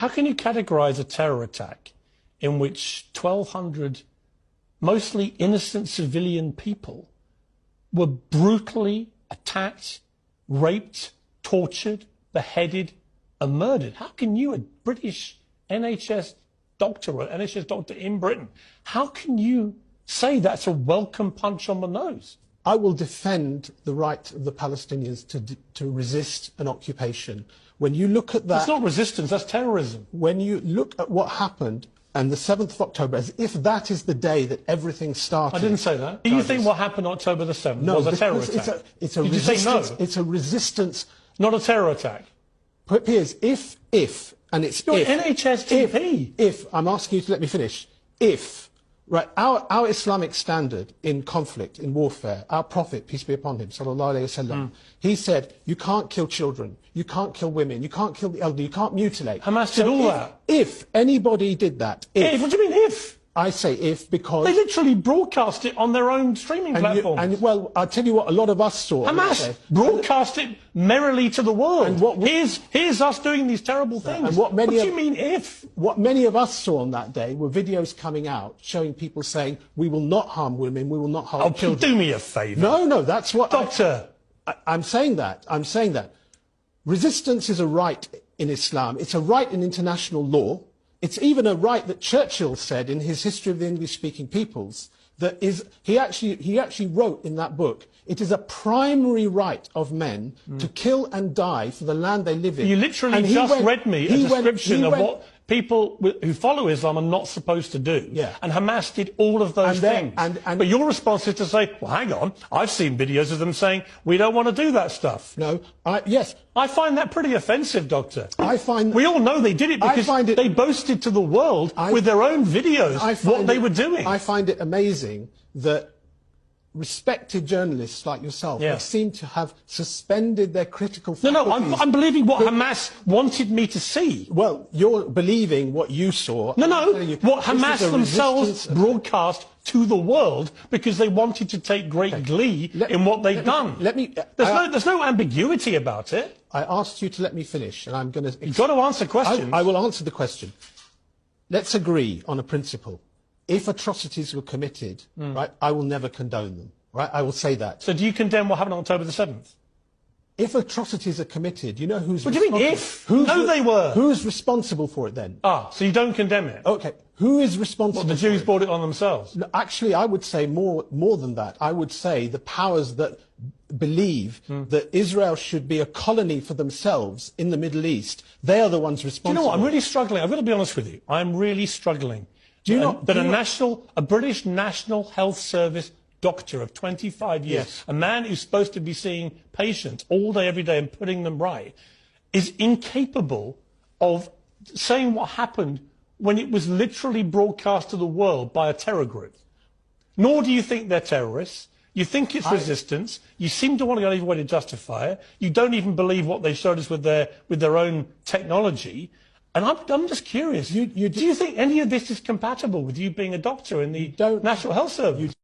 How can you categorize a terror attack in which 1,200 mostly innocent civilian people were brutally attacked, raped, tortured, beheaded, and murdered? How can you, a British NHS doctor or NHS doctor in Britain, how can you say that's a welcome punch on the nose? I will defend the right of the Palestinians to resist an occupation. When you look at that... That's not resistance, that's terrorism. When you look at what happened on the 7th of October, as if that is the day that everything started... I didn't say that. Do you think what happened on October the 7th was a terror attack? It's a Did resistance, you say no? It's a resistance... Not a terror attack. Piers, and it's You're if... an NHS GP. If, I'm asking you to let me finish. If... Right, our Islamic standard in conflict, in warfare, our Prophet, peace be upon him, sallallahu alayhi wasallam, he said, you can't kill children, you can't kill women, you can't kill the elderly, you can't mutilate. Hamas did all that. If anybody did that, if... What do you mean if? I say if because... They literally broadcast it on their own streaming platforms. Well, I'll tell you what a lot of us saw. Hamas broadcast it merrily to the world. And here's us doing these terrible things. And what do you mean if? What many of us saw on that day were videos coming out showing people saying, we will not harm women, we will not harm children. Do me a favour. No, that's what... Doctor. I'm saying that. I'm saying that. Resistance is a right in Islam. It's a right in international law. It's even a right that Churchill said in his History of the English-speaking Peoples, that is, he actually wrote in that book, it is a primary right of men to kill and die for the land they live in. You literally just read me a description of what people who follow Islam are not supposed to do. Yeah. And Hamas did all of those things. But your response is to say, well, hang on, I've seen videos of them saying, we don't want to do that stuff. No, yes. I find that pretty offensive, Doctor. We all know they did it because they boasted to the world with their own videos what they were doing. I find it amazing that respected journalists like yourself seem to have suspended their critical faculties. No, I'm believing what Hamas wanted me to see. Well, you're believing what you saw. No, what Hamas themselves broadcast to the world because they wanted to take great glee in what they've done. There's no ambiguity about it. I asked you to let me finish, and I'm going to... You've got to answer questions. I will answer the question. Let's agree on a principle. If atrocities were committed, right, I will never condone them. Right, I will say that. So do you condemn what happened on October the 7th? If atrocities are committed, you know who's responsible? What do you mean if? No, they were. Who's responsible for it then? So you don't condemn it? Okay. Who is responsible? The Jews brought it on themselves? No, actually, I would say more than that. I would say the powers that believe that Israel should be a colony for themselves in the Middle East, they are the ones responsible. Do you know what? I'm really struggling. I've got to be honest with you. I'm really struggling. A British National Health Service doctor of 25 years, a man who's supposed to be seeing patients all day, every day and putting them right, is incapable of saying what happened when it was literally broadcast to the world by a terror group. Nor do you think they're terrorists. You think it's resistance. You seem to want to go every way to justify it. You don't even believe what they showed us with their own technology. And I'm just curious. Do you think any of this is compatible with you being a doctor in the National Health Service?